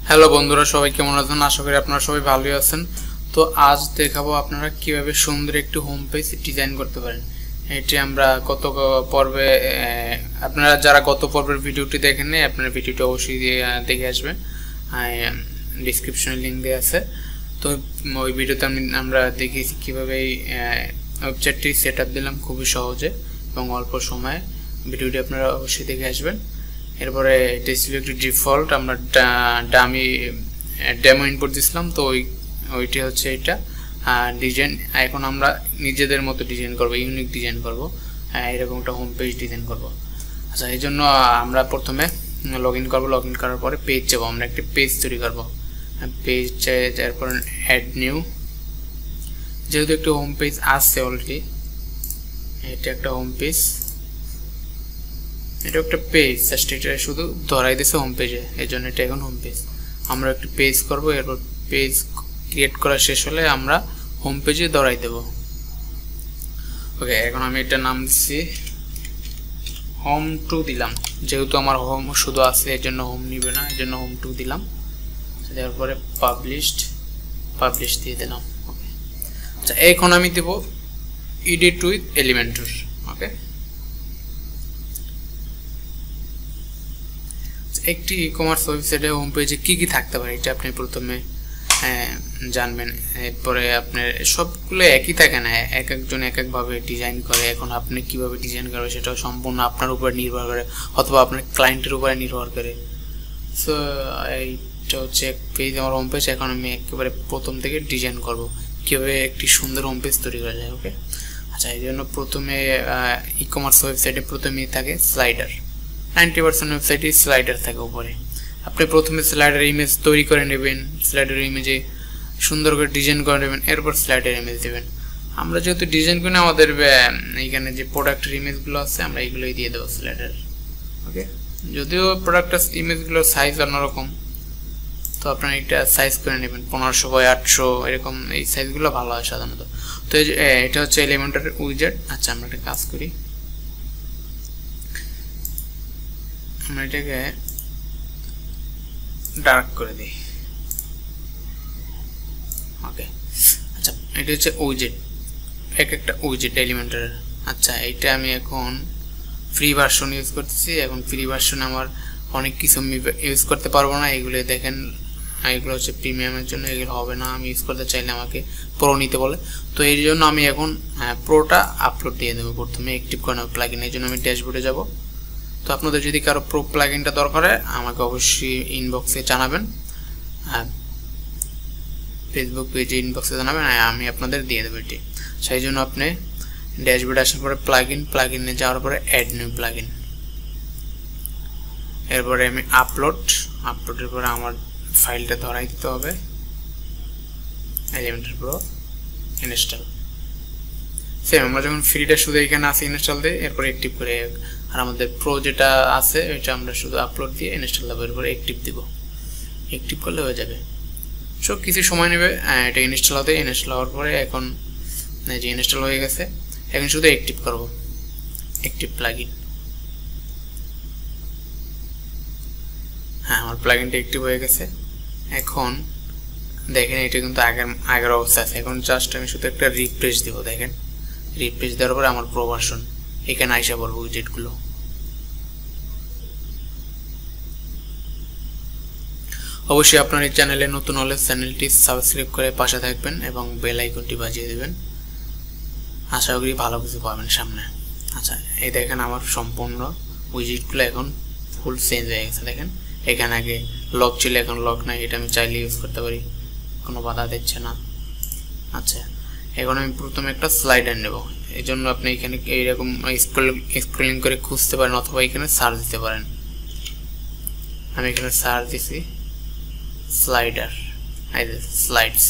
Hello বন্ধুরা, সবাই কেমন আছেন? আশা করি আপনারা সবাই ভালোই আছেন। তো আজ দেখাবো আপনারা কিভাবে সুন্দর একটি হোম পেজ ডিজাইন করতে পারেন। এটি আমরা গত পর্বে, আপনারা যারা গত পর্বের ভিডিওটি দেখেন নাই, আপনারা ভিডিওটি অবশ্যই দেখে আসবেন। ডিসক্রিপশনে লিঙ্ক দেওয়া আছে। তো ওই ভিডিওতে আমরা দেখিয়েছি কীভাবে এই ওয়েবসাইটটি সেট আপ দিলাম খুবই সহজে এবং অল্প সময়ে। ভিডিওটি আপনারা অবশ্যই দেখে আসবেন। এরপরে এটা ছিল একটি ডিফল্ট, আমরা ডামি ডেমো ইনপুট দিছিলাম, তো ওইটি হচ্ছে এটা ডিজাইন। এখন আমরা নিজেদের মতো ডিজাইন করব, ইউনিক ডিজাইন করব, এরকম একটা হোম পেজ ডিজাইন করব। আচ্ছা, এই জন্য আমরা প্রথমে লগ ইন করবো। লগ ইন করার পরে পেজ যাবো, আমরা একটি পেজ তৈরি করব। পেজ তারপর অ্যাড নিউ, যেহেতু একটা হোম পেজ আসছে অলরেডি, এটা একটা হোম পেজ, এটা একটা পেজ, জাস্ট এটা শুধু ধরাই দিয়েছে হোম পেজে, এই জন্য এটা এখন হোম পেজ। আমরা একটি পেজ করব, এরপর পেজ ক্রিয়েট করা শেষ হলে আমরা হোম পেজে ধরাই দেব। ওকে, এখন আমি এটা নাম দিচ্ছি হোম টু দিলাম, যেহেতু আমার হোম শুধু আছে এর জন্য হোম নিবে না, এর জন্য হোম টু দিলাম। তারপরে পাবলিশ দিয়ে দিলাম। ওকে, আচ্ছা এখন আমি দেব এডিট উইথ এলিমেন্টর। ওকে, একটি ই কমার্স ওয়েবসাইটে হোম পেজে কী কী থাকতে পারে এটা আপনি প্রথমে জানবেন। এরপরে আপনার সবগুলো একই থাকে না, এক একজন এক একভাবে ডিজাইন করে। এখন আপনি কিভাবে ডিজাইন করবেন সেটাও সম্পূর্ণ আপনার উপর নির্ভর করে, অথবা আপনার ক্লায়েন্টের উপরে নির্ভর করে। সো এইটা হচ্ছে এক পেজ, আমার হোম পেজ। এখন আমি একেবারে প্রথম থেকে ডিজাইন করব কীভাবে একটি সুন্দর হোম পেজ তৈরি করা যায়। ওকে, আচ্ছা এই জন্য প্রথমে ই কমার্স ওয়েবসাইটে প্রথমেই থাকে স্লাইডার। 90% ওয়েবসাইটে স্লাইডার থাকে উপরে। আপনি প্রথমে স্লাইডার ইমেজ তৈরি করে নেবেন, স্লাইডার ইমেজে সুন্দর করে ডিজাইন করে নেবেন, এরপর স্লাইডার ইমেজ দেবেন। আমরা যেহেতু ডিজাইন করি না, আমাদের এইখানে যে প্রোডাক্টের ইমেজগুলো আছে আমরা এইগুলোই দিয়ে দেবো স্লাইডার। ওকে, যদিও প্রোডাক্টের ইমেজগুলোর সাইজ অন্যরকম, তো আপনারা এটা সাইজ করে নেবেন 1500 x 800 এরকম, এই সাইজগুলো ভালো হয় সাধারণত। তো এটা হচ্ছে এলিমেন্টার উইজেট। আচ্ছা, আমরা একটা কাজ করি, আমরা এটাকে ডার্ক করে দিই। ওকে, আচ্ছা এটা হচ্ছে উইজেট, এক একটা উইজেট এলিমেন্টার। আচ্ছা, এইটা আমি এখন ফ্রি ভার্সন ইউজ করতেছি। এখন ফ্রি ভার্সন আমার অনেক কিছু ইউজ করতে পারবো না, এগুলো দেখেন, এগুলো হচ্ছে প্রিমিয়ামের জন্য, এগুলো হবে না। আমি ইউজ করতে চাইলে আমাকে প্রো নিতে বলে, তো এর জন্য আমি এখন প্রোটা আপলোড দিয়ে দেবো। প্রথমে অ্যাক্টিভ করে নেবো প্লাগইন, এই জন্য আমি ড্যাশবোর্ডে যাব। তো আপনাদের যদি কারো প্রো প্লাগইনটা দরকার হয় আমাকে অবশ্যই ইনবক্সে জানাবেন, ফেসবুক পেজে ইনবক্সে জানাবেন, আমি আপনাদের দিয়ে দেবো এটি। সেই জন্য আপনি ড্যাশবোর্ডে আসার পরে প্লাগইনে যাওয়ার পরে অ্যাড নিউ প্লাগইন, এরপরে আমি আপলোডের পরে আমার ফাইলটা ধরাই দিতে হবে, এলিমেন্টার প্রো ইনস্টল। সেম আমরা যখন ফ্রিটা শুধু এখানে আসে ইনস্টল দিই, এরপর অ্যাক্টিভ করে, আর আমাদের প্রো যেটা আছে ওইটা আমরা শুধু আপলোড দিয়ে ইনস্টল দেবো, এরপর অ্যাক্টিভ দিব। অ্যাক্টিভ করলে হয়ে যাবে। সব কিছু সময় নেবে এটা ইনস্টল হতে। ইনস্টল হওয়ার পরে এখন যে ইনস্টল হয়ে গেছে, এখন শুধু অ্যাক্টিভ করব, অ্যাক্টিভ প্লাগইন। হ্যাঁ, আমার প্লাগইনটা অ্যাক্টিভ হয়ে গেছে। এখন দেখেন এটা কিন্তু আগের অবস্থা আছে। এখন জাস্ট আমি শুধু একটা রিফ্রেশ দিব। দেখেন, রিফ্রেশ দেওয়ার পরে আমার প্রো ভার্সন এখানে আইসা পড়বো উইজেটগুলো। অবশ্যই আপনার এই চ্যানেলে নতুন হলে চ্যানেলটি সাবস্ক্রাইব করে পাশে থাকবেন এবং বেল আইকনটি বাজিয়ে দেবেন। আশা করি ভালো কিছু পাবেন সামনে। আচ্ছা, এই দেখেন আমার সম্পূর্ণ উইজেটগুলো এখন ফুল চেঞ্জ হয়ে গেছে। দেখেন এখানে আগে লক ছিল, এখন লক নাই, এটা আমি চাইলে ইউজ করতে পারি, কোনো বাধা দিচ্ছে না। আচ্ছা, এখন আমি প্রথমে একটা স্লাইডার নেব। এই জন্য আপনি এখানে এইরকম স্ক্রলিং করে খুঁজতে পারেন, অথবা এখানে সার্চ দিতে পারেন। আমি এখানে সার্চ দিছি স্লাইডার, স্লাইডস।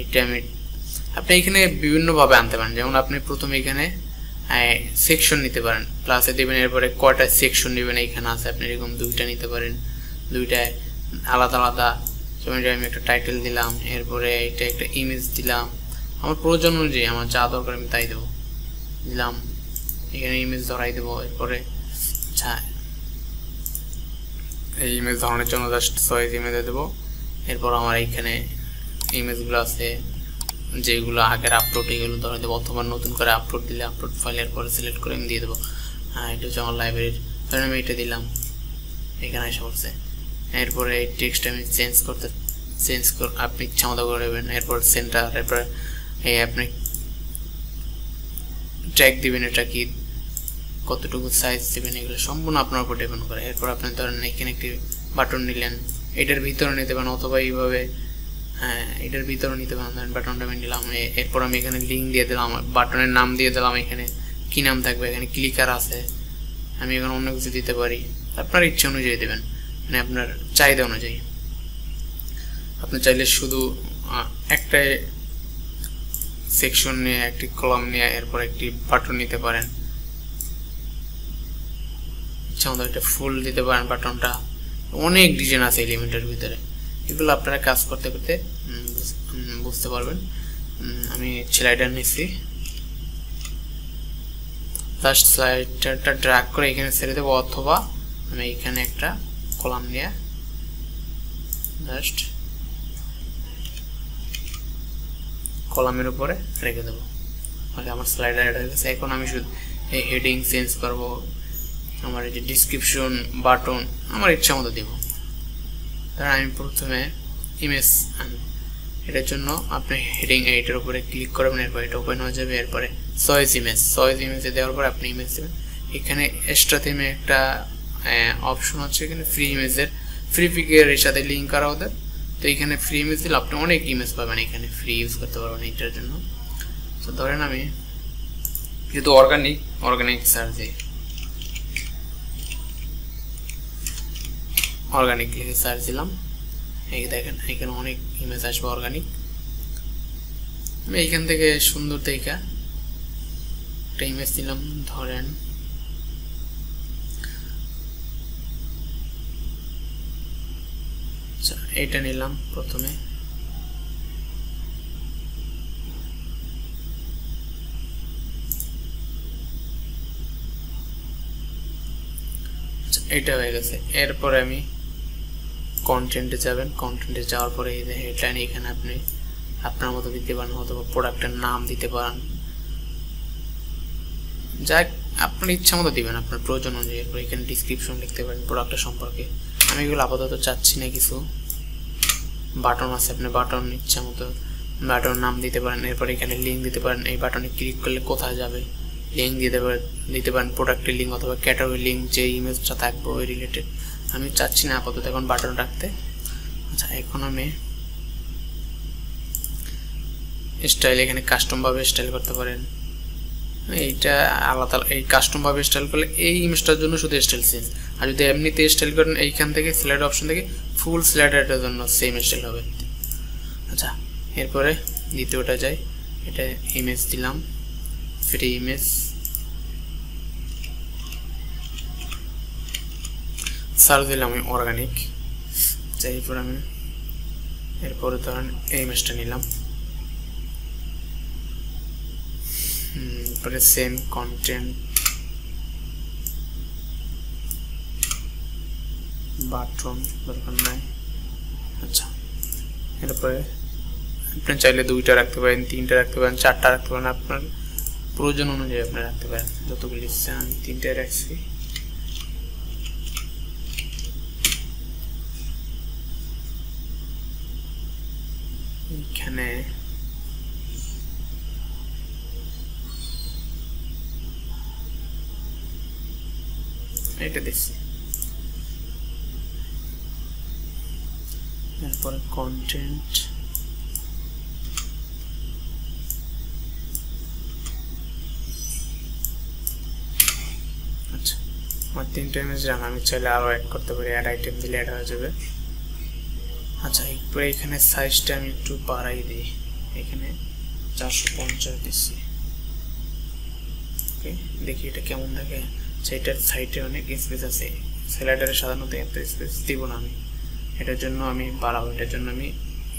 এটা আমি আপনি এখানে বিভিন্নভাবে আনতে পারেন। যেমন আপনি প্রথমে এখানে সেকশন নিতে পারেন, প্লাসে দেবেন, এরপরে কয়টা সেকশন নেবেন এইখানে আছে, আপনি এরকম দুইটা নিতে পারেন, দুইটায় আলাদা আলাদা। যেমন আমি একটা টাইটেল দিলাম, এরপরে এটা একটা ইমেজ দিলাম, আমার প্রয়োজন অনুযায়ী আমার যা দরকার আমি তাই দেবো, দিলাম, এখানে ইমেজ ধরাই দেবো। এরপরে আচ্ছা এই ইমেজ ধরনের জন্য জাস্ট সয়েজ ইমেজে দেবো। এরপর আমার এইখানে ইমেজগুলো আছে যেগুলো আগের আপলোড, এগুলো ধরে দেবো, অথবা নতুন করে আপলোড দিলে আপলোড ফাইলের পরে সিলেক্ট করে আমি দিয়ে দেবো। এটা হচ্ছে আমার লাইব্রেরির, ধরেন আমি এটা দিলাম, এখানে এসে পড়ছে। এরপরে এই টেক্সট আমি আপনি ইচ্ছা মতো করে দেবেন। এরপর সেন্টার, এরপরে এই আপনি ট্র্যাক দিবেন, এটা কি কতটুকু সাইজ দেবেন, এগুলো সম্পূর্ণ আপনার উপর ডিপেন্ড করে। এরপর আপনি ধরেন এখানে একটি বাটন নিলেন, এটার ভিতরে নিতে পারেন, অথবা এইভাবে এটার ভিতরে নিতে পারেন। ধরেন বাটনটা আমি নিলাম, এরপর আমি এখানে লিঙ্ক দিয়ে দিলাম, বাটনের নাম দিয়ে দিলাম, এখানে কি নাম থাকবে, এখানে ক্লিকার আছে, আমি এখানে অন্য কিছু দিতে পারি, আপনার ইচ্ছা অনুযায়ী দেবেন, মানে আপনার চাহিদা অনুযায়ী। আপনি চাইলে শুধু একটা সেকশন নিয়ে, একটি কলাম নিয়ে, এরপর একটি বাটন নিতে পারেন, ইচ্ছা মতো এটা ফুল দিতে পারেন বাটনটা। অনেক ডিজাইন আছে এলিমেন্টের ভিতরে, এগুলো আপনারা কাজ করতে করতে বুঝতে পারবেন। আমি স্লাইডার নিচ্ছি, জাস্ট স্লাইডারটা ড্র্যাগ করে এখানে ছেড়ে দেবো, অথবা আমি এখানে একটা কলাম নিয়ে জাস্ট কলামের উপরে রেখে দেবো, মানে আমার স্লাইডার এটা হয়ে গেছে। এখন আমি শুধু এই হেডিং চেঞ্জ করবো, আমার এই যে ডিসক্রিপশন বাটন আমার ইচ্ছা মতো দেবো। ধরেন আমি প্রথমে ইমেজ আনি, এটার জন্য আপনি হেডিং এইটার উপরে ক্লিক করবেন, এরপর এটা ওপেন হয়ে যাবে। এরপরে চয়েস ইমেজে দেওয়ার পর আপনি ইমেজ দেবেন। এখানে এক্সট্রা থিমে একটা অপশন আছে, এখানে ফ্রি ইমেজের, ফ্রি পিকের এর সাথে লিঙ্ক করা ওদের। তো এখানে ফ্রি ইমেজ দিলে আপনি অনেক ইমেজ পাবেন, এখানে ফ্রি ইউজ করতে পারবেন এটার জন্য। তো ধরেন আমি যেহেতু অর্গানিক সার্চ দিই, অর্গানিক লিখে সার্চ দিলাম, এই দেখেন এখানে অনেক ইমেজ আসবে অর্গানিক। আমি এইখান থেকে সুন্দর দেখে একটা ইমেজ দিলাম, ধরেন এইটা নিলাম প্রথমে, এইটা হয়ে গেছে। এরপরে আমি কন্টেন্টে যাবেন, কন্টেন্টে যাওয়ার পরে এই যে হেডলাইন, এখানে আপনি আপনার মতো দিতে পারেন, অথবা প্রোডাক্টের নাম দিতে পারেন, যাক আপনার ইচ্ছা মতো দিবেন আপনার প্রয়োজন অনুযায়ী। এরপর এখানে ডিসক্রিপশন লিখতে পারেন প্রোডাক্টের সম্পর্কে। আমি এগুলো আপাতত চাচ্ছি না কিছু। বাটন আছে, আপনি বাটন ইচ্ছা মতো বাটন নাম দিতে পারেন। এরপর এখানে লিঙ্ক দিতে পারেন, এই বাটনে ক্লিক করলে কোথায় যাবে লিঙ্ক দিতে পারেন প্রোডাক্টের লিঙ্ক অথবা ক্যাটাগরি লিঙ্ক, যে ইমেজটা থাকবে ওই রিলেটেড। আমি চাচ্ছি না আপাতত এখন বাটন রাখতে। আচ্ছা, এখন আমি স্টাইল, এখানে কাস্টমভাবে স্টাইল করতে পারেন। এইটা আলাদা, এই কাস্টমভাবে স্টাইল করলে এই ইমেজটার জন্য শুধু স্টাইল চেঞ্জ, আর যদি এমনিতে স্টাইল করেন এইখান থেকে স্লাইড অপশন থেকে ফুল স্লাইডারটার জন্য সেম স্টাইল হবে। আচ্ছা, এরপরে দ্বিতীয়টা যাই, এটা ইমেজ দিলাম, ফ্রি ইমেজ, সার্চ দিলাম আমি অর্গানিক। এরপর আমি এরপরে ধরেন এই ইমেজটা নিলাম, এরপরে সেম কন্টেন্ট, বাটন দরকার নাই। আচ্ছা, এরপরে আপনি চাইলে 2টা রাখতে পারেন, 3টা রাখতে পারেন, 4টা রাখতে পারেন, আপনার প্রয়োজন অনুযায়ী আপনি রাখতে পারেন যতগুলি ইচ্ছা। আমি 3টায় রাখছি। এখানে এটা দিচ্ছি, এরপরে কন্টেন্ট, আচ্ছা আমার 3টা ইমেজ রাখা, আমি চাইলে আরও অ্যাড করতে পারি, অ্যাড আইটেম দিলে অ্যাড হয়ে যাবে। আচ্ছা, এরপরে এখানে সাইজটা আমি একটু বাড়াই দিই, এখানে 450 দিচ্ছি। ওকে, দেখি এটা কেমন দেখে। সেটার সাইডে অনেক স্পেস আছে, স্লাইডারে সাধারণত এত স্পেস দিব না আমি, এটার জন্য আমি বাড়াবো। এটার জন্য আমি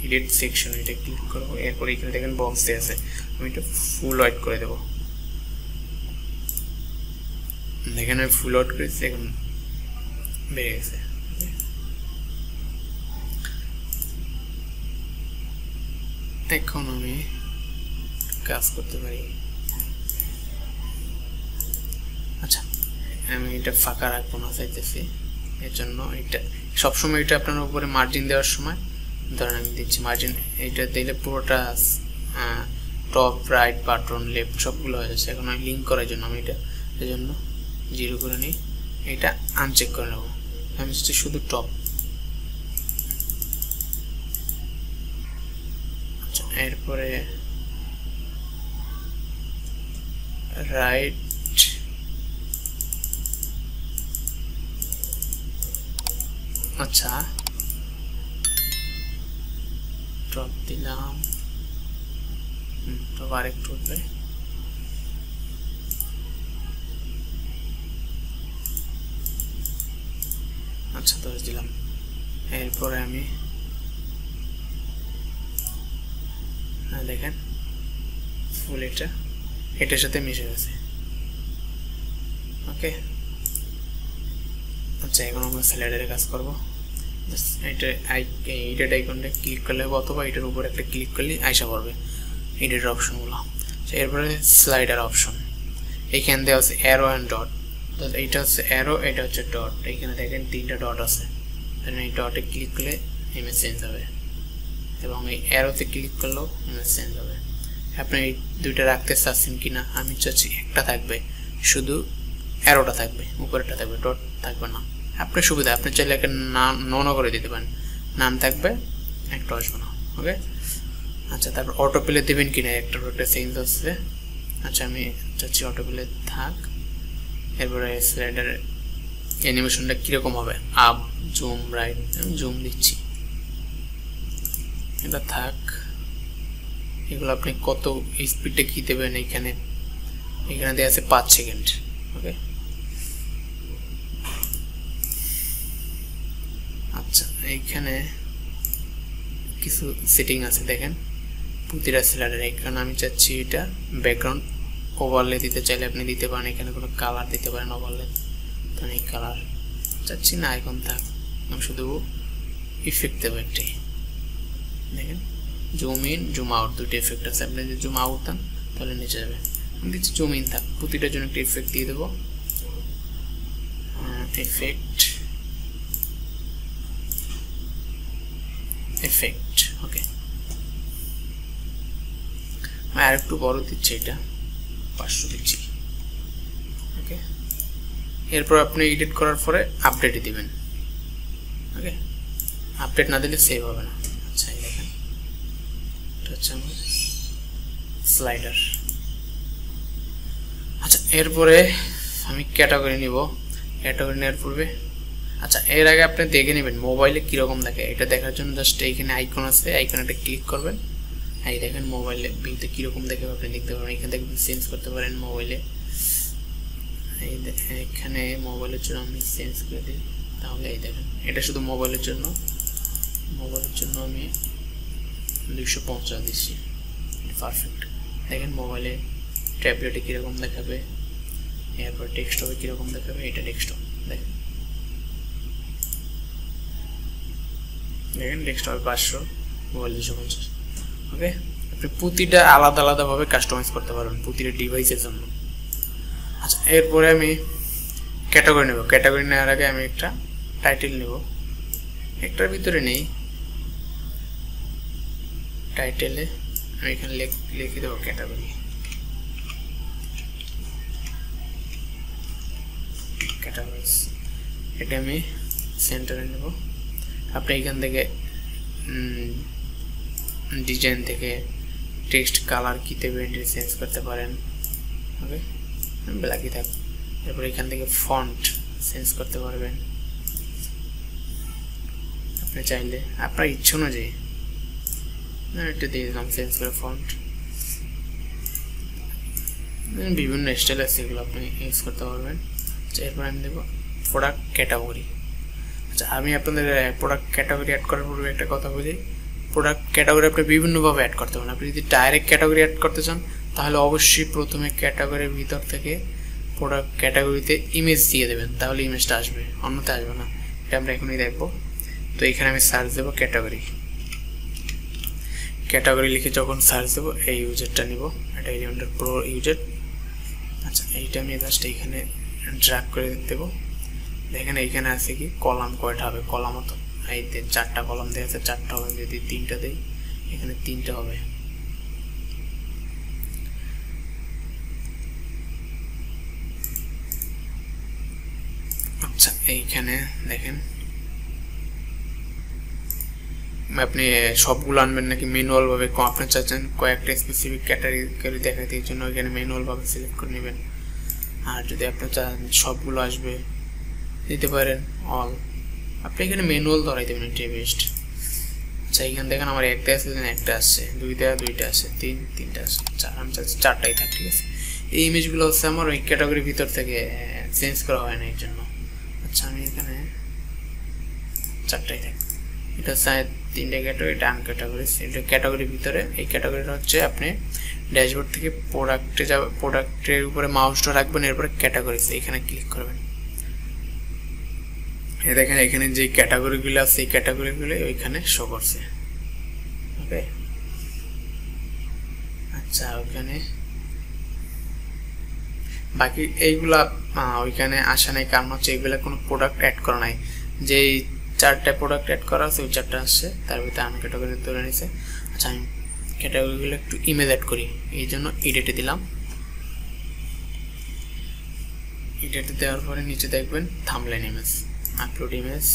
এডিট সেকশন, এটা ক্লিক করবো। এরপর এখানে দেখেন বক্স দিয়ে আছে, আমি এটা ফুল হোয়াইট করে দেবো। দেখেন আমি ফুল আউট করেছি, এখন বেড়ে গেছে। এখন আমি কাজ করতে পারি। আচ্ছা, আমি এটা ফাঁকা রাখবো না চাইতেছি, এর জন্য এটা সবসময় এটা আপনার উপরে মার্জিন দেওয়ার সময় ধরেন আমি দিচ্ছি মার্জিন, এইটা দিলে পুরোটা টপ রাইট বাটন লেফট সবগুলো হয়ে যাচ্ছে। এখন আমি লিঙ্ক করার জন্য আমি এটা এই জন্য 0 করে নিই, এটা আনচেক করে নেব, আমি হচ্ছে শুধু টপ। আচ্ছা, এরপরে রাইট আচ্ছা টপ দিলাম, টপ আরেকটু উঠবে। আচ্ছা 10 দিলাম। এরপরে আমি দেখেন ফুল এটার সাথে মিশে গেছে। ওকে, আচ্ছা এখন আমরা স্লাইডারে কাজ করবো। এইটার আইকনটা ক্লিক করলে অথবা এটার উপর একটা ক্লিক করলে আইসা পড়বে এডিটের অপশনগুলো। এরপরে স্লাইডার অপশন, এইখান দেওয়া আছে অ্যারো অ্যান্ড ডট। এইটা হচ্ছে অ্যারো, এটা হচ্ছে ডট। এইখানে দেখেন 3টা ডট আছে, এই ডটে ক্লিক করলে ইমেজ চেঞ্জ হবে এবং এই অ্যারোতে ক্লিক করলেও ইমেজ চেঞ্জ হবে। আপনি এই দুইটা রাখতে চাচ্ছেন কিনা? আমি চাচ্ছি একটা থাকবে, শুধু অ্যারোটা থাকবে, উপরেরটা থাকবে, ডট থাকবে না। আপনার সুবিধা, আপনি চাইলে একটা নাম করে দিতে পারেন, নাম থাকবে একটা আসবে না। ওকে, আচ্ছা তারপর অটো প্লে দেবেন কিনা, একটা চেঞ্জ হচ্ছে। আচ্ছা আমি চাচ্ছি অটো প্লে থাক। এরপরে স্লাইডার অ্যানিমেশনটা কীরকম হবে, আপ জুম রাইট, আমি জুম দিচ্ছি, এটা থাক। এগুলো আপনি কত স্পিডে কী দেবেন, এখানে দেওয়া আছে 5 সেকেন্ড। ওকে, আচ্ছা এইখানে কিছু সেটিং আছে দেখেন প্রতিটা স্লাইডারে। এখানে আমি চাচ্ছি এটা ব্যাকগ্রাউন্ড ওভারলে দিতে চাইলে আপনি দিতে পারেন, এখানে কোনো কালার দিতে পারেন ওভারলে, কারণ এই কালার চাচ্ছি না, এখন থাক। আমি শুধু ইফেক্ট দেবো একটি, দেখেন জুম ইন জুম আউট দুটো এফেক্ট আছে। আপনি যদি জুম আউট দেন তাহলে নিচে যাবে, আমি দিচ্ছি জুম ইন থাক। প্রতিটার জন্য একটা ইফেক্ট দিয়ে দেবো, এফেক্ট। ওকে, আমি আর একটু বড় দিচ্ছি, এটা 500 দিচ্ছি। ওকে, এরপর আপনি এডিট করার পরে আপডেটে দিবেন। ওকে, আপডেট না দিলে সেভ হবে না। আচ্ছা এই দেখেন এটা হচ্ছে আমার স্লাইডার। আচ্ছা এরপরে আমি ক্যাটাগরি নিব। ক্যাটাগরি নেওয়ার পূর্বে আচ্ছা এর আগে আপনি দেখে নেবেন মোবাইলে কীরকম দেখে। এটা দেখার জন্য জাস্ট এইখানে আইকন আছে, আইকনটা ক্লিক করবেন। এই দেখেন মোবাইলে ভিউতে কীরকম দেখে আপনি দেখতে পারেন। এখান থেকে চেঞ্জ করতে পারেন মোবাইলে। এই এখানে মোবাইলের জন্য আমি চেঞ্জ করে দিই, তাহলে এই দেখেন এটা শুধু মোবাইলের জন্য। আমি 250 দিচ্ছি, পারফেক্ট। দেখেন মোবাইলে ট্যাবলেটে কীরকম দেখাবে, এরপর ডেস্কটপে কীরকম দেখাবে। এটা ডেস্কটপ, দেখেন ডেস্কটপে 500, মোবাইল 250। ওকে, আপনি প্রতিটা আলাদা আলাদাভাবে কাস্টমাইজ করতে পারবেন প্রতিটা ডিভাইসের জন্য। আচ্ছা এরপরে আমি ক্যাটাগরি নেব। ক্যাটাগরি নেওয়ার আগে আমি একটা টাইটেল নেব, একটার ভিতরে নেই। টাইটেলে আমি এখানে লিখে দেবো ক্যাটাগরি। এটা আমি সেন্টারে নেব। আপনি এখান থেকে ডিজাইন থেকে টেক্সট কালার কী দেবেন চেঞ্জ করতে পারেন। ওকে, ব্ল্যাকই থাক। এরপর এখান থেকে ফন্ট চেঞ্জ করতে পারবেন আপনি চাইলে, আপনার ইচ্ছে অনুযায়ী। এটা দিয়ে দিলাম চেঞ্জ করে ফন্ট। বিভিন্ন স্টাইল আছে, এগুলো আপনি ইউজ করতে পারবেন। আচ্ছা এরপর আমি দেবো প্রোডাক্ট ক্যাটাগরি। আচ্ছা আমি আপনাদের প্রোডাক্ট ক্যাটাগরি অ্যাড করার পূর্বে একটা কথা বলি, প্রোডাক্ট ক্যাটাগরি আপনি বিভিন্নভাবে অ্যাড করতে পারেন। আপনি যদি ডাইরেক্ট ক্যাটাগরি অ্যাড করতে চান তাহলে অবশ্যই প্রথমে ক্যাটাগরির ভিতর থেকে প্রোডাক্ট ক্যাটাগরিতে ইমেজ দিয়ে দেবেন, তাহলে ইমেজটা আসবে, অন্যতে আসবে না। এটা আমরা এখনই দেখবো। তো এখানে আমি সার্চ দেবো ক্যাটাগরি। ক্যাটাগরি লিখে যখন সার্চ দেবো এই ইউজারটা নিব, এটা এলিমেন্টের প্রো ইউজার। আচ্ছা, এইটা আমি জাস্ট এইখানে ড্র্যাগ করে দেবো। দেখেন এইখানে আছে কি কলাম কয়টা হবে, কলামও তো এই 4টা কলাম দেওয়া আছে, 4টা হবে। যদি 3টা দেই এখানে 3টা হবে। আচ্ছা, এইখানে দেখেন আপনি সবগুলো আনবেন নাকি ম্যানুয়াল ভাবে, আপনি চাচ্ছেন কয়েকটা স্পেসিফিক ক্যাটাগরি দেখাতে, এই জন্য এখানে ম্যানুয়াল ভাবে সিলেক্ট করে নেবেন। আর যদি আপনি চান সবগুলো আসবে দিতে পারেন অল, আপনি এখানে ম্যানুয়াল ধরাই দেবেন, এটাই বেস্ট। আচ্ছা, এখানে দেখেন আমার একটা আছে, একটা আসছে, দুইটা আছে, তিনটা আছে, আমি চাচ্ছি 4টাই থাক, ঠিক আছে। এই ইমেজগুলো হচ্ছে আমার ওই ক্যাটাগরির ভিতর থেকে চেঞ্জ করা হয় না এই জন্য। আচ্ছা, আমি এখানে 4টাই থাক। এটা হচ্ছে 3টা ক্যাটাগরি, এটা আনক্যাটাগরি। এটা ক্যাটাগরির ভিতরে, এই ক্যাটাগরিটা হচ্ছে আপনি ড্যাশবোর্ড থেকে প্রোডাক্টে যাবে, প্রোডাক্টের উপরে মাউসটা রাখবেন, এরপরে ক্যাটাগরিজ এখানে ক্লিক করবেন। দেখেন এখানে যে ক্যাটাগরিগুলো আছে এই ক্যাটাগরিগুলো ওইখানে শো করছে। ওকে, আচ্ছা, ওইখানে বাকি এইগুলা ওইখানে আসা নাই, কারণ হচ্ছে এইগুলা কোনো প্রোডাক্ট অ্যাড করা নাই। যেই 4টা প্রোডাক্ট অ্যাড করা আছে ওই 4টা আসছে, তার ভিতরে আনক্যাটাগরি ধরে নিছে। আচ্ছা, আমি ক্যাটাগরিগুলো একটু ইমেজ অ্যাড করি, এই জন্য এডিটে দিলাম। এডিটে দেওয়ার পরে নিচে দেখবেন থাম্বনেল ইমেজ, আপলোড ইমেজ,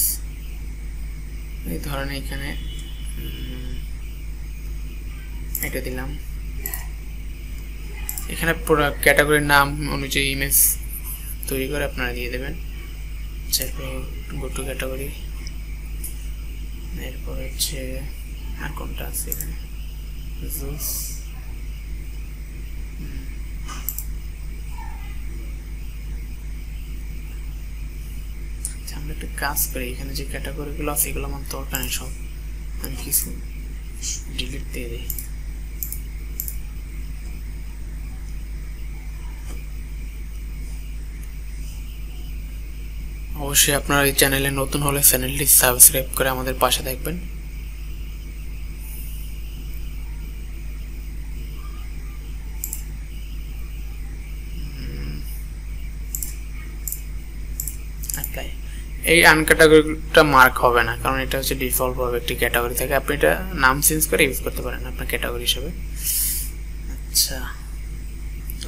এই ধরনের এখানে এটা দিলাম। এখানে প্রোডাক্ট ক্যাটাগরির নাম অনুযায়ী ইমেজ তৈরি করে আপনারা দিয়ে দেবেন। গো টু ক্যাটাগরি, এরপর হচ্ছে আর কোনটা আছে এখানে, জুস। আমরা একটা কাজ করি, এখানে যে ক্যাটাগরিগুলো আছে এগুলো আমার দরকার নেই, সব আমি কিছু ডিলিট দিয়ে দিই। অবশ্যই আপনারা এই চ্যানেলে নতুন হলে চ্যানেলটি সাবস্ক্রাইব করে আমাদের পাশে থাকবেন। এই আনক্যাটাগরিটা মার্ক হবে না, কারণ এটা হচ্ছে ডিফল্ট ভাবে একটি ক্যাটাগরি থাকে, আপনি এটা নাম চেঞ্জ করে ইউজ করতে পারেন আপনার ক্যাটাগরি হিসেবে। আচ্ছা,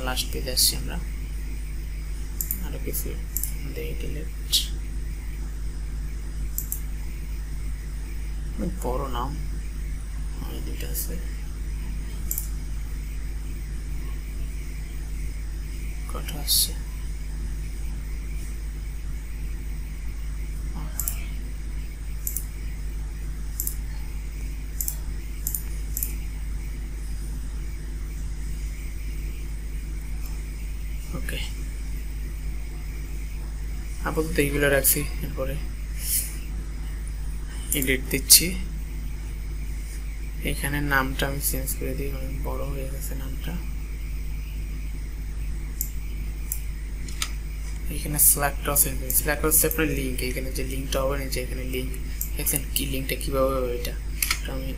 লাস্ট পেজে আসছি আমরা, আরো কিছু দেই ডিলিট, বড় নাম দুইটা আছে, কটা আসছে, ওকে। আপাতত এইগুলো রাখছি, এরপরে এডিট দিচ্ছি। এখানে নামটা আমি চেঞ্জ করে দিই, অনেক বড় হয়ে গেছে নামটা। এখানে স্ল্যাকটাও চেঞ্জ করি, স্ল্যাক হচ্ছে আপনার লিঙ্ক, এখানে যে লিঙ্কটা হবে না, যে এখানে লিঙ্ক দেখছেন কি, লিঙ্কটা কীভাবে হবে এটা আমি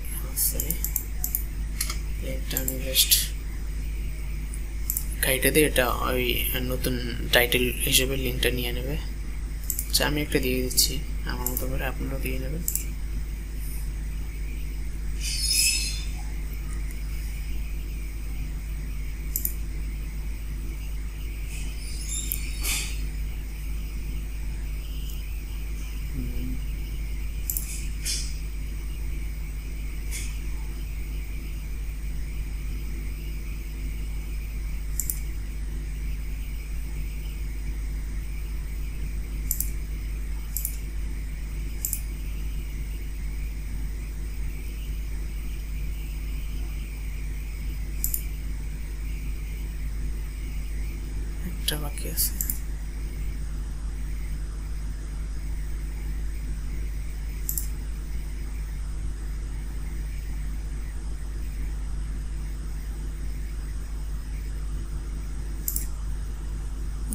লিঙ্কটা আমি জাস্ট কাইটে দিই, এটা ওই নতুন টাইটেল হিসেবে লিঙ্কটা নিয়ে নেবে। আচ্ছা, আমি একটা দিয়ে দিচ্ছি আমার মতো করে, আপনারাও দিয়ে নেবেন। একটা বাকি আছে,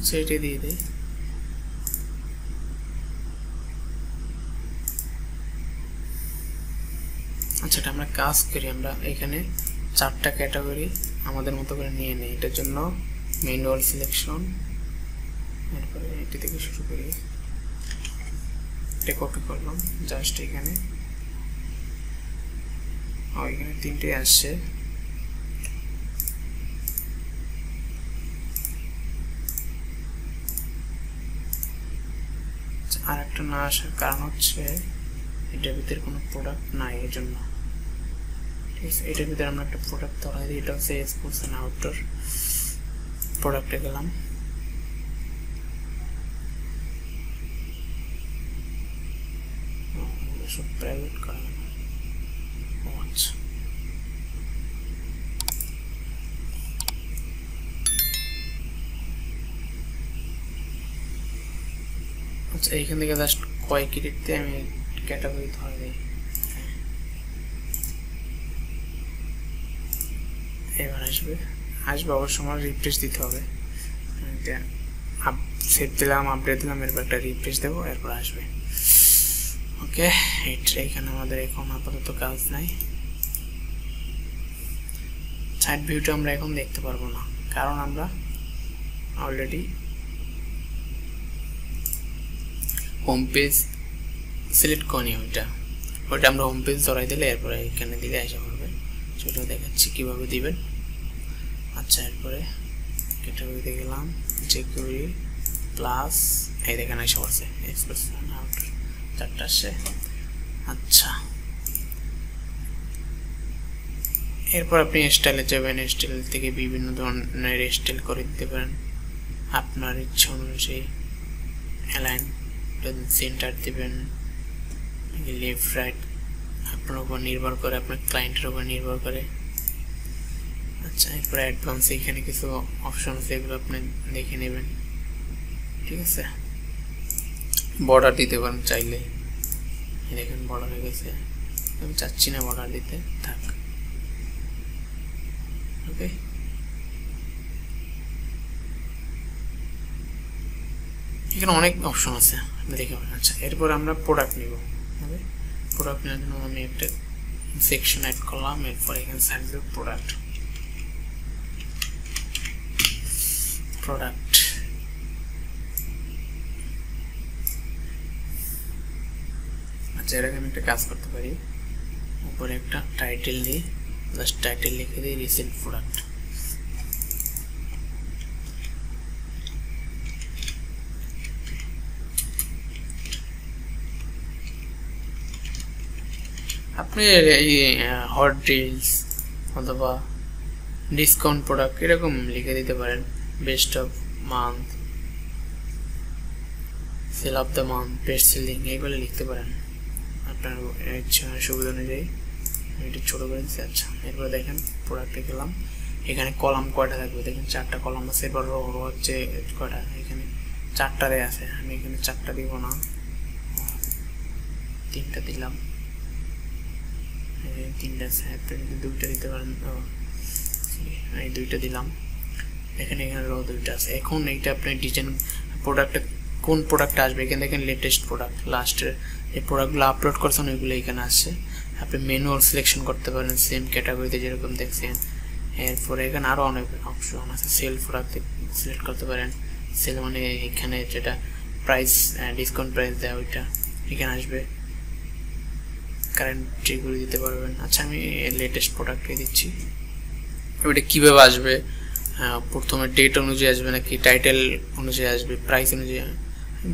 সেটা দিয়ে দেই। আচ্ছা, এটা আমরা কাজ করি, আমরা এখানে 4টা ক্যাটাগরি আমাদের মতো করে নিয়ে নিই। এটার জন্য ম্যানুয়াল সিলেকশন, এরপরে এটি থেকে শুরু করি। এটা কপি করলাম, জাস্ট এখানে এখানে 3টে আসছে। আর একটা না আসার কারণ হচ্ছে এটার ভিতরে কোনো প্রোডাক্ট নাই, এর জন্য। ঠিক আছে, এটার ভিতরে আমরা একটা প্রোডাক্ট ধরা দিই, এটা হচ্ছে স্পোর্টস অ্যান্ড আউটডোর। প্রোডাক্টে গেলাম, সব প্রাইভেট করা। আচ্ছা, আচ্ছা, এইখান থেকে জাস্ট কয় ক্লিকতে আমি ক্যাটাগরি ধরে দিই। এবার আসবে অবশ্য আমার রিফ্রেশ দিতে হবে। সেভ দিলাম, আপডেট দিলাম, এরপর একটা রিফ্রেশ দেবো, এরপর আসবে। ওকে, এইখানে আমাদের এখন আপাতত কাজ নাই। সাইড ভিউটা আমরা এখন দেখতে পারবো না, কারণ আমরা অলরেডি হোম পেজ সিলেক্ট করি। ওইটা আমরা হোম পেজ ধরাই দিলে এরপরে এখানে দিলে আসা পড়বে। সেটা দেখাচ্ছি কীভাবে দিবেন। আচ্ছা, এরপরে ক্যাটাগরিতে গেলাম, জেকুয়ারি প্লাস, এই দেখেন এসে পড়ছে এক্সপ্রেস আউট, 4টা আসছে। আচ্ছা, এরপর আপনি স্টাইলে যাবেন, স্টাইল থেকে বিভিন্ন ধরনের স্টাইল করে দিতে পারেন আপনার ইচ্ছা অনুযায়ী। অ্যালাইন সেন্টার দিবেন, লেফট রাইট আপনার উপর নির্ভর করে, আপনার ক্লায়েন্টের উপর নির্ভর করে। আচ্ছা, এরপরে অ্যাডভান্স এখানে কিছু অপশন আছে, এগুলো আপনি দেখে নেবেন। ঠিক আছে, বর্ডার দিতে পারেন চাইলে, দেখেন বর্ডার হয়ে গেছে। আমি চাচ্ছি না বর্ডার দিতে, থাক। ওকে, এখানে অনেক অপশন আছে, আপনি দেখে পাবেন। আচ্ছা, এরপর আমরা প্রোডাক্ট নিব। প্রোডাক্ট নেওয়ার জন্য আমি একটা সেকশন অ্যাড করলাম, এরপর এখানে সার্চ দেব প্রোডাক্ট। আচ্ছা, এরকম আমি একটা কাজ করতে পারি, উপরে একটা টাইটেল দিই, জাস্ট টাইটেল লিখে দিই রিসেন্ট প্রোডাক্ট। আপনি এই হট ডিলস অথবা ডিসকাউন্ট প্রোডাক্ট এরকম লিখে দিতে পারেন। Best of month, sale of the month, best selling, এগুলো লিখতে পারেন আপনার ইচ্ছা সুবিধা অনুযায়ী। আমি একটু ছোটো করে দিচ্ছি। আচ্ছা, এরপরে দেখেন প্রোডাক্টে গেলাম, এখানে কলাম কয়টা থাকবে দেখেন, 4টা কলাম আছে। এবার রো হচ্ছে কয়টা, এখানে 4টারে আছে। আমি এখানে 4টা দিব না, 3টা দিলাম। 3টা আছে, 2টা দিতে পারেন, এই 2টা দিলাম। এখানে রো 2টা আছে। এখন এইটা আপনি ডিজাইন প্রোডাক্টটা কোন প্রোডাক্টটা আসবে, এখানে দেখেন লেটেস্ট প্রোডাক্ট, লাস্টের যে প্রোডাক্টগুলো আপলোড করছেন ওইগুলো এখানে আসছে। আপনি ম্যানুয়াল সিলেকশন করতে পারেন সেম ক্যাটাগরিতে যেরকম দেখছেন। এরপরে এখানে আরও অনেক অপশন আছে, সেল প্রোডাক্ট সিলেক্ট করতে পারেন। সেল মানে এখানে যেটা প্রাইস, ডিসকাউন্ট প্রাইস দেয় ওইটা এখানে আসবে। কারেন্ট যেগুলো দিতে পারবেন। আচ্ছা, আমি লেটেস্ট প্রোডাক্টে দিচ্ছি। ওইটা কীভাবে আসবে, প্রথমে ডেট অনুযায়ী আসবে নাকি টাইটেল অনুযায়ী আসবে, প্রাইস অনুযায়ী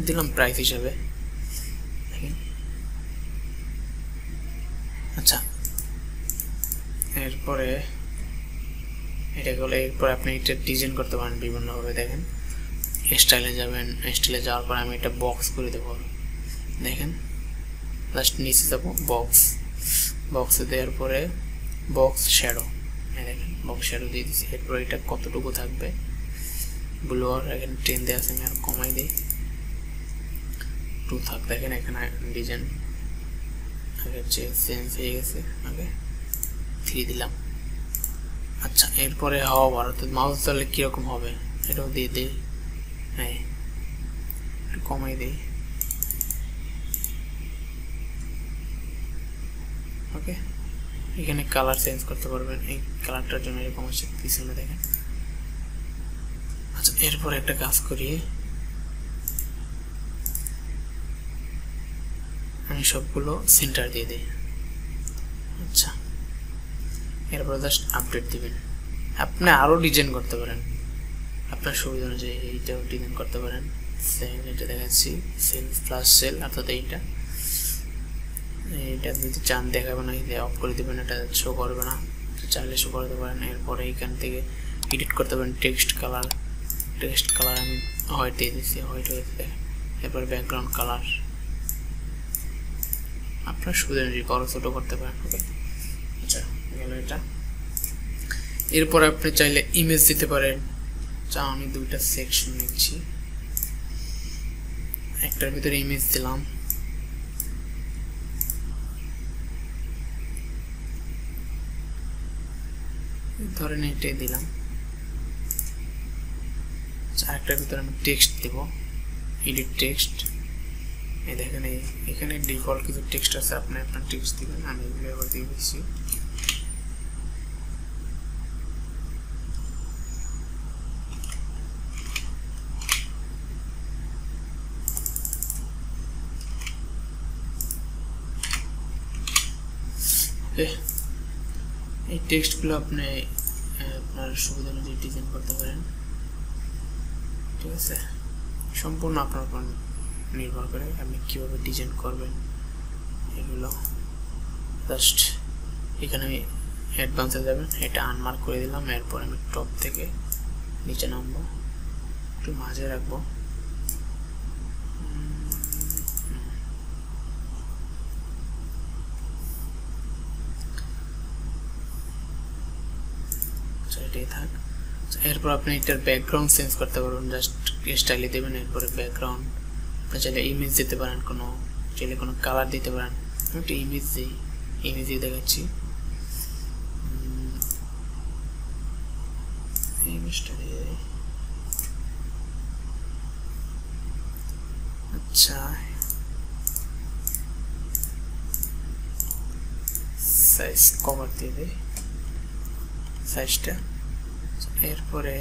দিলাম প্রাইস হিসাবে। আচ্ছা, এরপরে এটা হলে এরপরে আপনি এটা ডিজাইন করতে পারেন বিভিন্নভাবে। দেখেন স্টাইলে যাবেন, স্টাইলে যাওয়ার পরে আমি একটা বক্স করে দেবো। দেখেন লাস্ট নিচে যাবো, বক্সে দেওয়ার পরে বক্স শ্যাডো, দেখেন বক্স শ্যাডো দিয়ে দিচ্ছি। এরপর এটা কতটুকু থাকবে, ব্লোয়ার এখানে 10 দেওয়া আছে, আমি আর কমাই দিই, 2 থাক। দেখেন এখানে ডিজাইন আগের চেয়ে চেঞ্জ হয়ে গেছে, আগে 3 দিলাম। আচ্ছা, এরপরে হওয়ার অর্থাৎ মাউস ধরলে কীরকম হবে এটাও দিয়ে দিই, হ্যাঁ একটু কমাই দিই। ওকে, এখানে কালার চেঞ্জ করতে পারবেন, এই কালারটার জন্য এরকম হচ্ছে পিছনে দেখেন। আচ্ছা, এরপর একটা কাজ করি, আমি সবগুলো সেন্টার দিয়ে দিই। আচ্ছা, এরপর জাস্ট আপডেট দিবেন। আপনি আরও ডিজাইন করতে পারেন আপনার সুবিধা অনুযায়ী, এইটাও ডিজাইন করতে পারেন। সেল, এটা দেখাচ্ছি সেল প্লাস সেল, অর্থাৎ এইটা যদি চান দেখাবে না, অফ করে দেবেন, এটা শো করবে না, চাইলে শো করতে পারেন। এরপরে এইখান থেকে এডিট করতে পারেন টেক্সট কালার আমি হোয়াইট দিয়ে দিচ্ছি, হোয়াইট হয়েছে। এরপর ব্যাকগ্রাউন্ড কালার আপনার সুবিধা অনুযায়ী বড় ছোটো করতে পারেন। ওকে, আচ্ছা গেল এটা। এরপর আপনি চাইলে ইমেজ দিতে পারেন। আমি দুইটা সেকশন নিচ্ছি, একটার ভিতরে ইমেজ দিলাম, ধরেন এটাই দিলাম। আরেকটার ভিতরে আমি টেক্সট দেব, এডিট টেক্সট। এই দেখেন এখানে ডিফল্ট কিছু টেক্সট আছে, আপনি আপনার টেক্সট দিবেন। আমি এগুলো আবার দিয়ে দিচ্ছি। এই টেক্সটগুলো আপনি আপনার সুবিধা অনুযায়ী ডিজাইন করতে পারেন, ঠিক আছে। সম্পূর্ণ আপনার উপর নির্ভর করে আপনি কীভাবে ডিজাইন করবেন এগুলো। জাস্ট এখানে আমি অ্যাডভান্সে যাবেন, এটা আনমার্ক করে দিলাম। এরপর আমি টপ থেকে নিচে নামবো, একটু মাঝে রাখবো। এটাই থাক। এরপর আপনি এটার ব্যাকগ্রাউন্ড চেঞ্জ করতে পারবেন, জাস্ট স্টাইলে দেবেন। এরপরে ব্যাকগ্রাউন্ড আপনি চাইলে ইমেজ দিতে পারেন, চাইলে কোনো কালার দিতে পারেন। আমি একটা ইমেজ দিই, ইমেজই দেখাচ্ছি। ইমেজটা দিয়ে আচ্ছা, সাইজ কভার দিয়ে দিই সাইজটা। এরপরে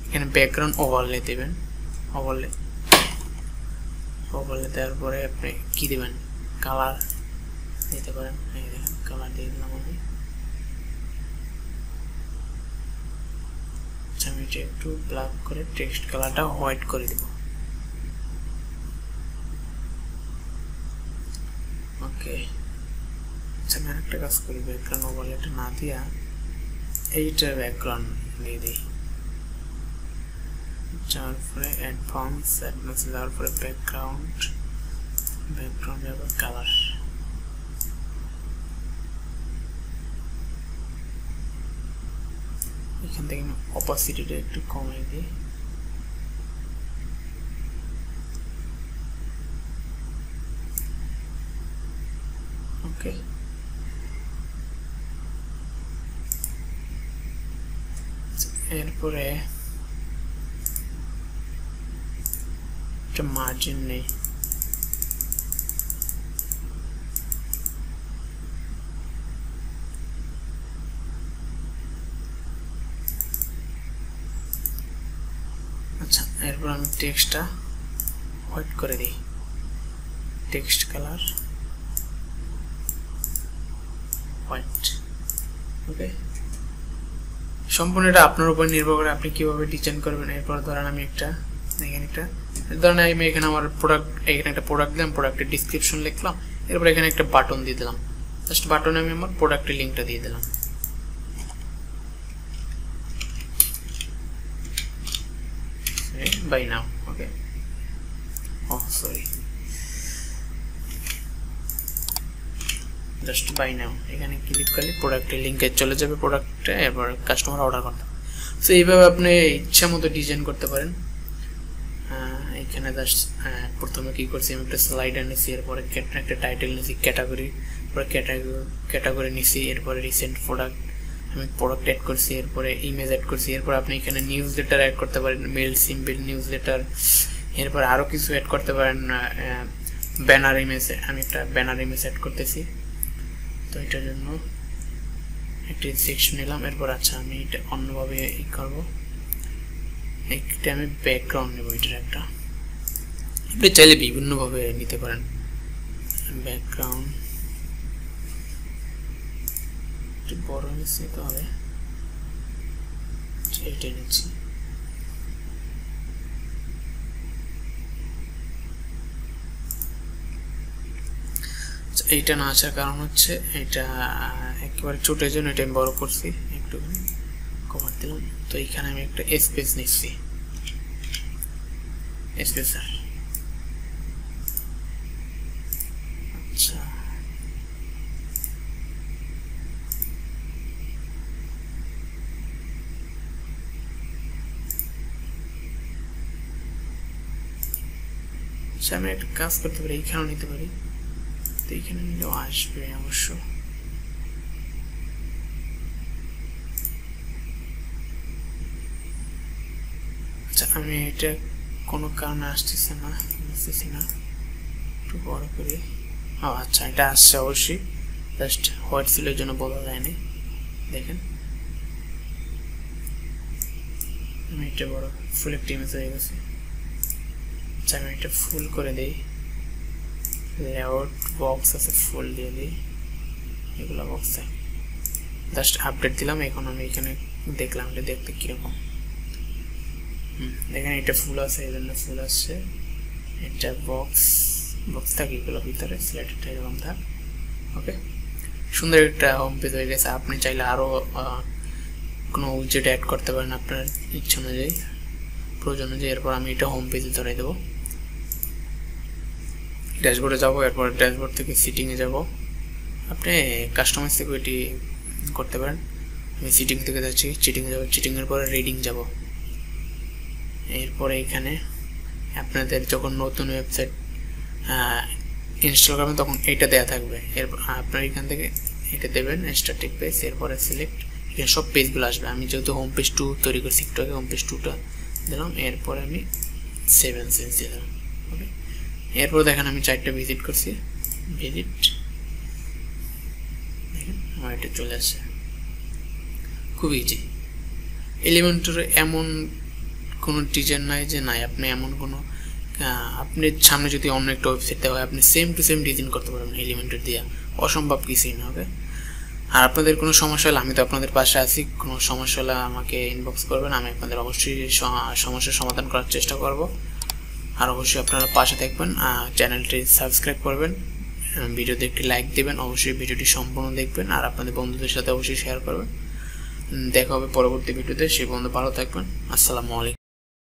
এখানে ব্যাকগ্রাউন্ড ওভারলে দেবেন, ওভারলে দেওয়ার পরে আপনি কি দেবেন, কালার দিতে পারেন। এই দেখেন কালার দিয়ে দিলাম আমি। আমি এটা একটু ব্ল্যাক করে টেক্সট কালারটা হোয়াইট করে দেব। ওকে, আচ্ছা আমি আরেকটা কাজ করি, ব্যাকগ্রাউন্ড ওভারলেটা না দিয়া এইটা ব্যাকগ্রাউন্ড দিয়ে দিই। যাওয়ার পরে অ্যাডভান্স যাওয়ার পরে ব্যাকগ্রাউন্ড যাবে কালার। এখান থেকে আমি অপাসিটিটা একটু কমিয়ে দিই। ওকে, এরপরে একটা মার্জিন নেই, আচ্ছা এরপর আমি টেক্সটটা হোয়াইট করে দিই, টেক্সট কালার হোয়াইট। ওকে, সম্পূর্ণ এটা আপনার উপর নির্ভর করে আপনি কিভাবে ডিজাইন করবেন। এরপর ধরেন আমি এখানে আমার প্রোডাক্ট, এখানে একটা প্রোডাক্ট দিলাম, প্রোডাক্টের ডিসক্রিপশন লিখলাম। এরপর এখানে একটা বাটন দিয়ে দিলাম, জাস্ট বাটনে আমি আমার প্রোডাক্টের লিঙ্কটা দিয়ে দিলাম। Buy now. Okay, sorry, just buy now. এখানে ক্লিক করলে প্রোডাক্টের লিঙ্কে চলে যাবে প্রোডাক্টটা, এরপর কাস্টমার অর্ডার করতে হবে। সো এইভাবে আপনি ইচ্ছা মতো ডিজাইন করতে পারেন। এখানে জাস্ট প্রথমে কী করছি, আমি একটা স্লাইডার নিছি, এরপরে একটা টাইটেল নিছি, ক্যাটাগরি, পরে ক্যাটাগরি নিছি, এরপরে রিসেন্ট প্রোডাক্ট আমি প্রোডাক্ট অ্যাড করছি, এরপরে ইমেজ অ্যাড করছি। এরপর আপনি এখানে নিউজ লেটার অ্যাড করতে পারেন, মেল সিম্পল নিউজ লেটার। এরপর আরও কিছু অ্যাড করতে পারেন, ব্যানার ইমেজ। আমি একটা ব্যানার ইমেজ অ্যাড করতেছি। তো এটার জন্য একটা সেকশন নিলাম। এরপর আচ্ছা আমি এটা অন্যভাবে করব, একটা আমি ব্যাকগ্রাউন্ড নেব, এটার একটা আপনি চাইলে বিভিন্নভাবে নিতে পারেন। ব্যাকগ্রাউন্ড একটু বড় নিতে হবে, এইটাই নিচ্ছি। এইটা না আসার কারণ হচ্ছে এটা একেবারে ছোটের জন্য এটা আমি বড় করছি, একটু কমার দিলাম। তো এইখানে আমি একটা স্পেস নিচ্ছি, স্পেসার। আচ্ছা আমি একটা কাজ করতে পারি, এইখানেও নিতে পারি। তো এইখানে নিলেও আসবে অবশ্য। আচ্ছা আমি এটা কোনো কারণে আসতেছে না, বুঝতেছি না, একটু বড় করি। আচ্ছা এটা আসছে অবশ্যই, জাস্ট হোয়াইট সিলের জন্য বলা যায়নি। দেখেন আমি এটা বড় ফুল একটা ইমেজ হয়ে গেছে। আচ্ছা আমি এটা ফুল করে দিই, লেআউট বক্স আছে, ফুল দিয়ে দিই এগুলো বক্সে, জাস্ট আপডেট দিলাম। এখন আমি এখানে দেখলাম এটা দেখতে কিরকম। দেখেন এটা ফুল আছে, এই জন্য ফুল আসছে। এটা বক্স থাকে এগুলো ভিতরে, সিলেক্টেড এরকম থাক। ওকে, সুন্দর একটা হোম পেজ হয়ে গেছে। আপনি চাইলে আরও কোনো উইজেট অ্যাড করতে পারেন আপনার ইচ্ছা অনুযায়ী, প্রয়োজন অনুযায়ী। এরপর আমি এটা হোম পেজে ধরে দেবো, ড্যাশবোর্ডে যাবো। এরপর ড্যাশবোর্ড থেকে সিটিংয়ে যাব। আপনি কাস্টমাইজ থেকে এটি করতে পারেন। আমি সিটিং থেকে যাচ্ছি, চিটিংয়ে যাবো, চিটিংয়ের পরে রিডিং যাব। এরপরে এখানে আপনাদের যখন নতুন ওয়েবসাইট ইনস্টল করবেন তখন এইটা দেওয়া থাকবে। এরপর আপনার এখান থেকে এটা দেবেন স্ট্যাটিক পেজ, এরপরে সিলেক্ট, এখানে সব পেজগুলো আসবে। আমি যেহেতু হোম পেজ 2 তৈরি করছি, একটু আগে হোম পেজ 2টা দিলাম। এরপরে আমি 7 সেন্স দিলাম। ওকে, এরপর দেখেন আমি 4টা ভিজিট করছি, ভিজিট দেখেন আমার এটা চলে আসছে। খুব ইজি। এলিমেন্টর এমন কোনো ডিজাইন নাই যে নাই, আপনি এমন কোনো আপনি সামনে যদি অন্য একটা ওয়েবসাইট দেওয়া হয় আপনি সেম টু সেম ডিজাইন করতে পারবেন এলিমেন্টর দিয়ে, অসম্ভব কিছুই না। ওকে, আর আপনাদের কোনো সমস্যা হলে আমি তো আপনাদের পাশে আছি, কোনো সমস্যা হলে আমাকে ইনবক্স করবেন, আমি আপনাদের অবশ্যই সমস্যার সমাধান করার চেষ্টা করব। আর অবশ্যই আপনারা পাশে থাকবেন, চ্যানেলটি সাবস্ক্রাইব করবেন, ভিডিওতে একটি লাইক দেবেন, অবশ্যই ভিডিওটি সম্পূর্ণ দেখবেন, আর আপনাদের বন্ধুদের সাথে অবশ্যই শেয়ার করবেন। দেখা হবে পরবর্তী ভিডিওতে, সেই পর্যন্ত ভালো থাকবেন। আসসালামু আলাইকুম।